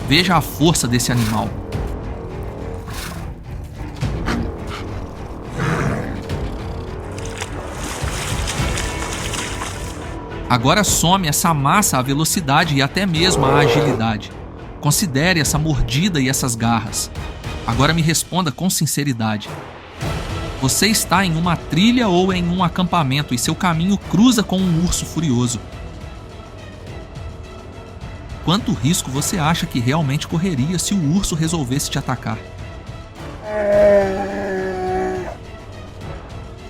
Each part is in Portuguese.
Veja a força desse animal. Agora some essa massa à velocidade e até mesmo à agilidade. Considere essa mordida e essas garras. Agora me responda com sinceridade. Você está em uma trilha ou em um acampamento e seu caminho cruza com um urso furioso. Quanto risco você acha que realmente correria se o urso resolvesse te atacar?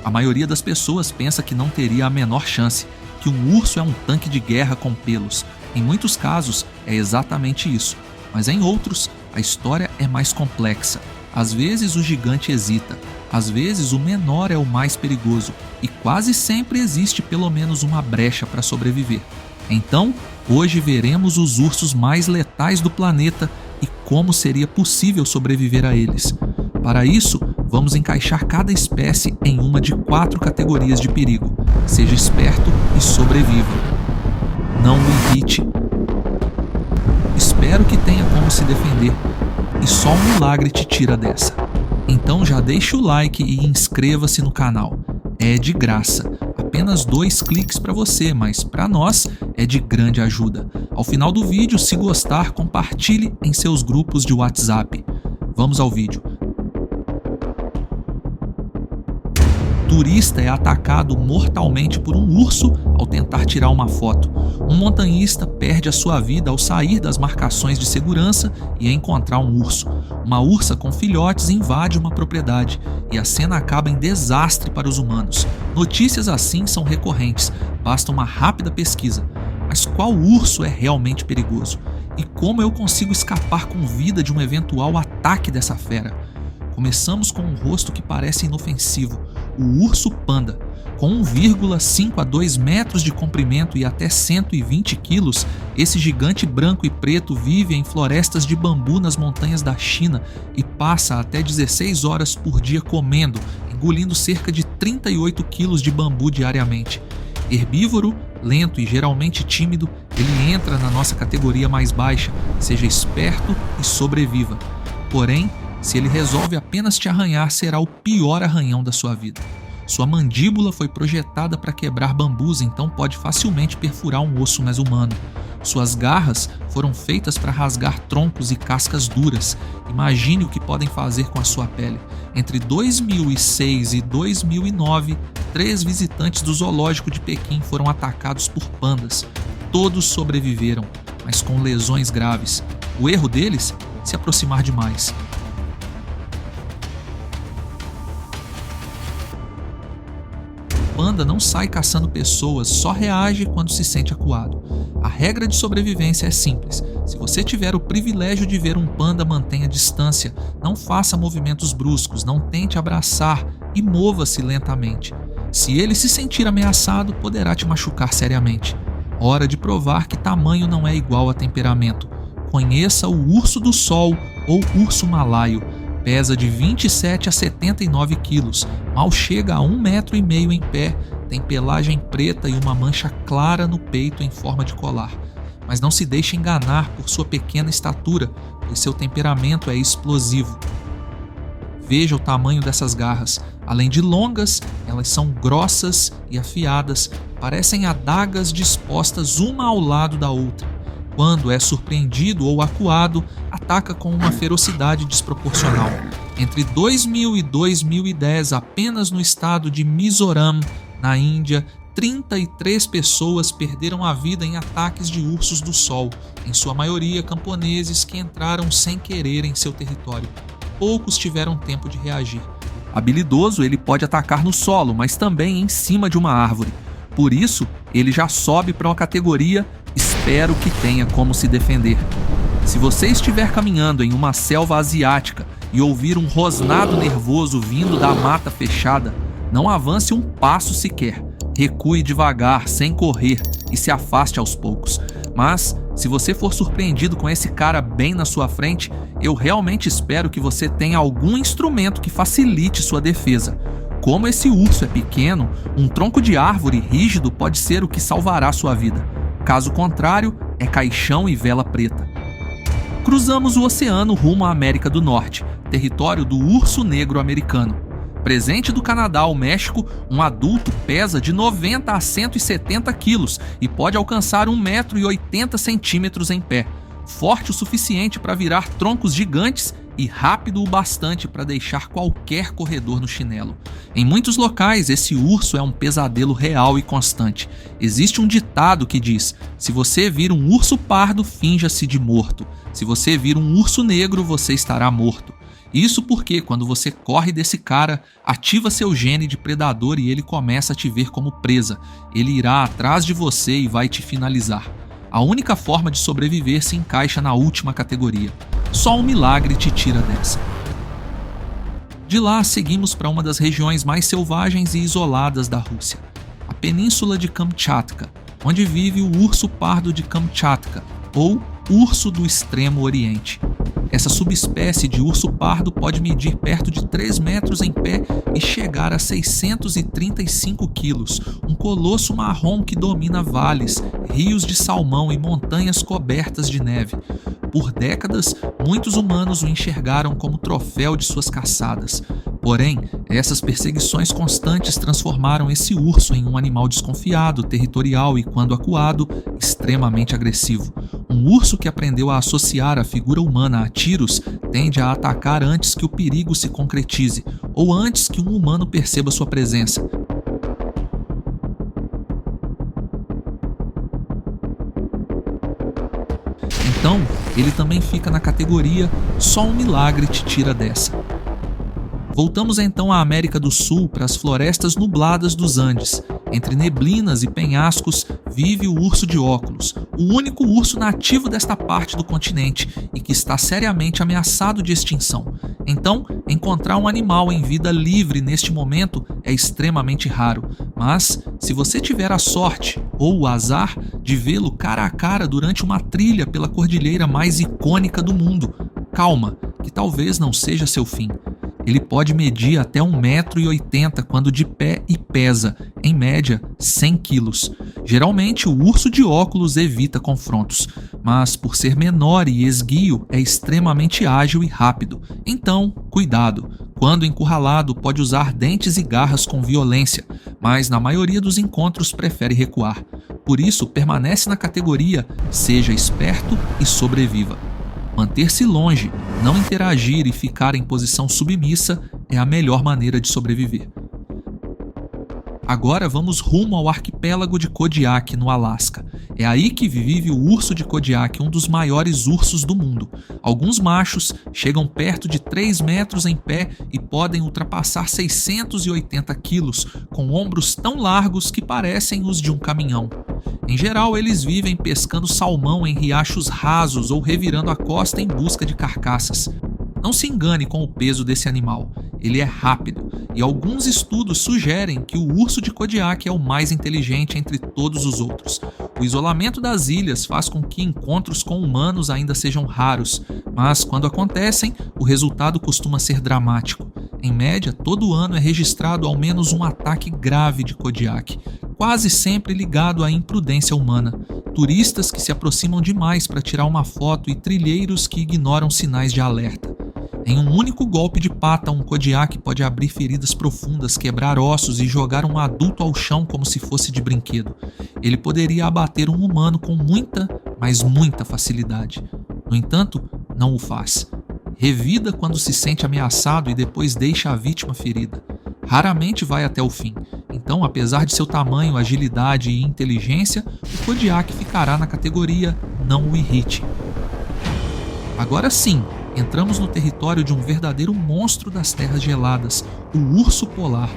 A maioria das pessoas pensa que não teria a menor chance, que um urso é um tanque de guerra com pelos. Em muitos casos, é exatamente isso. Mas em outros, a história é mais complexa. Às vezes o gigante hesita, às vezes o menor é o mais perigoso e quase sempre existe pelo menos uma brecha para sobreviver. Então, hoje veremos os ursos mais letais do planeta e como seria possível sobreviver a eles. Para isso, vamos encaixar cada espécie em uma de 4 categorias de perigo. Seja esperto e sobreviva. Não o irrite. Espero que tenha como se defender. E só um milagre te tira dessa. Então já deixe o like e inscreva-se no canal. É de graça. Apenas 2 cliques para você, mas para nós é de grande ajuda. Ao final do vídeo, se gostar, compartilhe em seus grupos de WhatsApp. Vamos ao vídeo. Turista é atacado mortalmente por um urso ao tentar tirar uma foto. Um montanhista perde a sua vida ao sair das marcações de segurança e encontrar um urso. Uma ursa com filhotes invade uma propriedade e a cena acaba em desastre para os humanos. Notícias assim são recorrentes, basta uma rápida pesquisa. Mas qual urso é realmente perigoso? E como eu consigo escapar com vida de um eventual ataque dessa fera? Começamos com um rosto que parece inofensivo, o urso panda. Com 1,5 a 2 metros de comprimento e até 120 quilos, esse gigante branco e preto vive em florestas de bambu nas montanhas da China e passa até 16 horas por dia comendo, engolindo cerca de 38 quilos de bambu diariamente. Herbívoro, lento e geralmente tímido, ele entra na nossa categoria mais baixa, seja esperto e sobreviva. Porém, se ele resolve apenas te arranhar, será o pior arranhão da sua vida. Sua mandíbula foi projetada para quebrar bambus, então pode facilmente perfurar um osso mais humano. Suas garras foram feitas para rasgar troncos e cascas duras. Imagine o que podem fazer com a sua pele. Entre 2006 e 2009, 3 visitantes do zoológico de Pequim foram atacados por pandas. Todos sobreviveram, mas com lesões graves. O erro deles? Se aproximar demais. O panda não sai caçando pessoas, só reage quando se sente acuado. A regra de sobrevivência é simples. Se você tiver o privilégio de ver um panda, mantenha distância, não faça movimentos bruscos, não tente abraçar e mova-se lentamente. Se ele se sentir ameaçado, poderá te machucar seriamente. Hora de provar que tamanho não é igual a temperamento. Conheça o urso do sol ou urso malaio. Pesa de 27 a 79 quilos, mal chega a 1,5 metro em pé, tem pelagem preta e uma mancha clara no peito em forma de colar. Mas não se deixe enganar por sua pequena estatura, pois seu temperamento é explosivo. Veja o tamanho dessas garras. Além de longas, elas são grossas e afiadas, parecem adagas dispostas uma ao lado da outra. Quando é surpreendido ou acuado, ataca com uma ferocidade desproporcional. Entre 2000 e 2010, apenas no estado de Mizoram, na Índia, 33 pessoas perderam a vida em ataques de ursos do sol, em sua maioria camponeses que entraram sem querer em seu território. Poucos tiveram tempo de reagir. Habilidoso, ele pode atacar no solo, mas também em cima de uma árvore. Por isso, ele já sobe para uma categoria espero que tenha como se defender. Se você estiver caminhando em uma selva asiática e ouvir um rosnado nervoso vindo da mata fechada, não avance um passo sequer. Recue devagar, sem correr, e se afaste aos poucos. Mas, se você for surpreendido com esse cara bem na sua frente, eu realmente espero que você tenha algum instrumento que facilite sua defesa. Como esse urso é pequeno, um tronco de árvore rígido pode ser o que salvará sua vida. Caso contrário, é caixão e vela preta. Cruzamos o oceano rumo à América do Norte, território do urso negro americano. Presente do Canadá ao México, um adulto pesa de 90 a 170 quilos e pode alcançar 1,80 m em pé, forte o suficiente para virar troncos gigantes e rápido o bastante para deixar qualquer corredor no chinelo. Em muitos locais, esse urso é um pesadelo real e constante. Existe um ditado que diz: se você vir um urso pardo, finja-se de morto. Se você vir um urso negro, você estará morto. Isso porque, quando você corre desse cara, ativa seu gene de predador e ele começa a te ver como presa. Ele irá atrás de você e vai te finalizar. A única forma de sobreviver se encaixa na última categoria. Só um milagre te tira dessa. De lá, seguimos para uma das regiões mais selvagens e isoladas da Rússia, a Península de Kamchatka, onde vive o urso pardo de Kamchatka, ou urso do Extremo Oriente. Essa subespécie de urso pardo pode medir perto de 3 metros em pé e chegar a 635 quilos, um colosso marrom que domina vales, rios de salmão e montanhas cobertas de neve. Por décadas, muitos humanos o enxergaram como troféu de suas caçadas. Porém, essas perseguições constantes transformaram esse urso em um animal desconfiado, territorial e, quando acuado, extremamente agressivo. Um urso que aprendeu a associar a figura humana a tiros tende a atacar antes que o perigo se concretize ou antes que um humano perceba sua presença. Então, ele também fica na categoria só um milagre te tira dessa. Voltamos então à América do Sul, para as florestas nubladas dos Andes. Entre neblinas e penhascos vive o urso de óculos, o único urso nativo desta parte do continente e que está seriamente ameaçado de extinção. Então, encontrar um animal em vida livre neste momento é extremamente raro, mas se você tiver a sorte ou o azar de vê-lo cara a cara durante uma trilha pela cordilheira mais icônica do mundo, calma, que talvez não seja seu fim. Ele pode medir até 1,80 m quando de pé e pesa, em média, 100 quilos. Geralmente, o urso de óculos evita confrontos, mas por ser menor e esguio, é extremamente ágil e rápido. Então, cuidado. Quando encurralado, pode usar dentes e garras com violência, mas na maioria dos encontros prefere recuar. Por isso, permanece na categoria seja esperto e sobreviva. Manter-se longe, não interagir e ficar em posição submissa é a melhor maneira de sobreviver. Agora vamos rumo ao arquipélago de Kodiak, no Alasca. É aí que vive o urso de Kodiak, um dos maiores ursos do mundo. Alguns machos chegam perto de 3 metros em pé e podem ultrapassar 680 quilos, com ombros tão largos que parecem os de um caminhão. Em geral, eles vivem pescando salmão em riachos rasos ou revirando a costa em busca de carcaças. Não se engane com o peso desse animal. Ele é rápido, e alguns estudos sugerem que o urso de Kodiak é o mais inteligente entre todos os outros. O isolamento das ilhas faz com que encontros com humanos ainda sejam raros, mas quando acontecem, o resultado costuma ser dramático. Em média, todo ano é registrado ao menos um ataque grave de Kodiak, quase sempre ligado à imprudência humana. Turistas que se aproximam demais para tirar uma foto e trilheiros que ignoram sinais de alerta. Em um único golpe de pata, um Kodiak pode abrir feridas profundas, quebrar ossos e jogar um adulto ao chão como se fosse de brinquedo. Ele poderia abater um humano com muita, mas muita facilidade. No entanto, não o faz. Revida quando se sente ameaçado e depois deixa a vítima ferida. Raramente vai até o fim. Então, apesar de seu tamanho, agilidade e inteligência, o Kodiak ficará na categoria não o irrite. Agora sim, entramos no território de um verdadeiro monstro das terras geladas, o urso polar.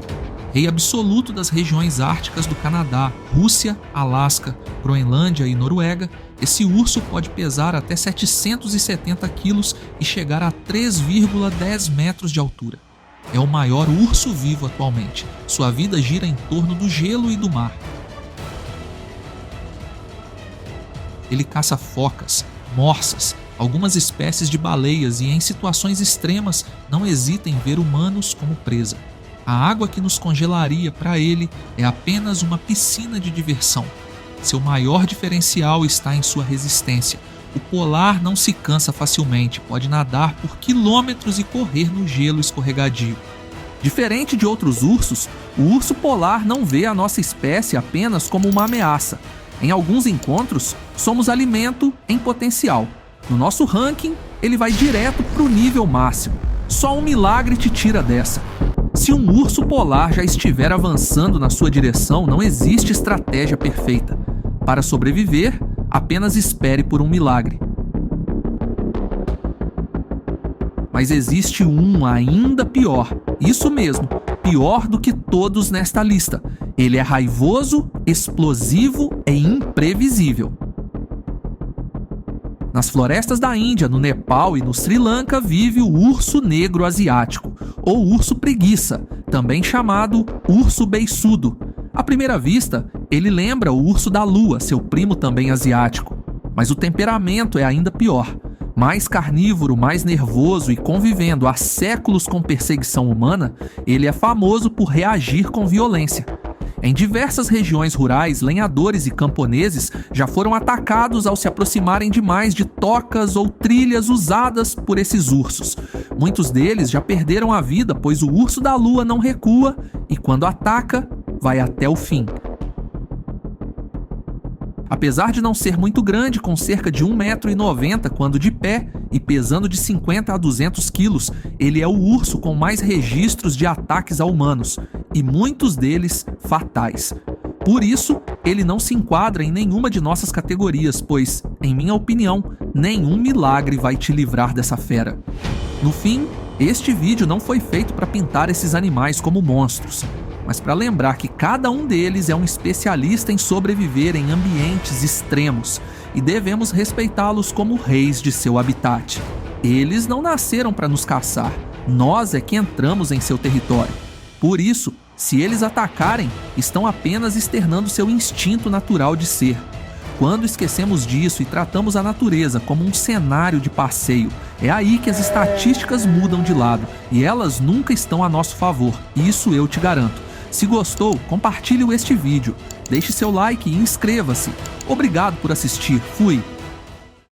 Rei absoluto das regiões árticas do Canadá, Rússia, Alasca, Groenlândia e Noruega, esse urso pode pesar até 770 quilos e chegar a 3,10 metros de altura. É o maior urso vivo atualmente. Sua vida gira em torno do gelo e do mar. Ele caça focas, morsas, algumas espécies de baleias e, em situações extremas, não hesita em ver humanos como presa. A água que nos congelaria para ele é apenas uma piscina de diversão. Seu maior diferencial está em sua resistência. O polar não se cansa facilmente, pode nadar por quilômetros e correr no gelo escorregadio. Diferente de outros ursos, o urso polar não vê a nossa espécie apenas como uma ameaça. Em alguns encontros, somos alimento em potencial. No nosso ranking, ele vai direto para o nível máximo. Só um milagre te tira dessa. Se um urso polar já estiver avançando na sua direção, não existe estratégia perfeita. Para sobreviver, apenas espere por um milagre. Mas existe um ainda pior. Isso mesmo, pior do que todos nesta lista. Ele é raivoso, explosivo e imprevisível. Nas florestas da Índia, no Nepal e no Sri Lanka vive o urso negro asiático, ou urso preguiça, também chamado urso beiçudo. À primeira vista, ele lembra o urso da lua, seu primo também asiático. Mas o temperamento é ainda pior. Mais carnívoro, mais nervoso e convivendo há séculos com perseguição humana, ele é famoso por reagir com violência. Em diversas regiões rurais, lenhadores e camponeses já foram atacados ao se aproximarem demais de tocas ou trilhas usadas por esses ursos. Muitos deles já perderam a vida, pois o urso da lua não recua e, quando ataca, vai até o fim. Apesar de não ser muito grande, com cerca de 1,90 m quando de pé e pesando de 50 a 200 quilos, ele é o urso com mais registros de ataques a humanos, e muitos deles fatais. Por isso, ele não se enquadra em nenhuma de nossas categorias, pois, em minha opinião, nenhum milagre vai te livrar dessa fera. No fim, este vídeo não foi feito para pintar esses animais como monstros, mas para lembrar que cada um deles é um especialista em sobreviver em ambientes extremos e devemos respeitá-los como reis de seu habitat. Eles não nasceram para nos caçar, nós é que entramos em seu território. Por isso, se eles atacarem, estão apenas externando seu instinto natural de ser. Quando esquecemos disso e tratamos a natureza como um cenário de passeio, é aí que as estatísticas mudam de lado e elas nunca estão a nosso favor, isso eu te garanto. Se gostou, compartilhe este vídeo, deixe seu like e inscreva-se. Obrigado por assistir, fui!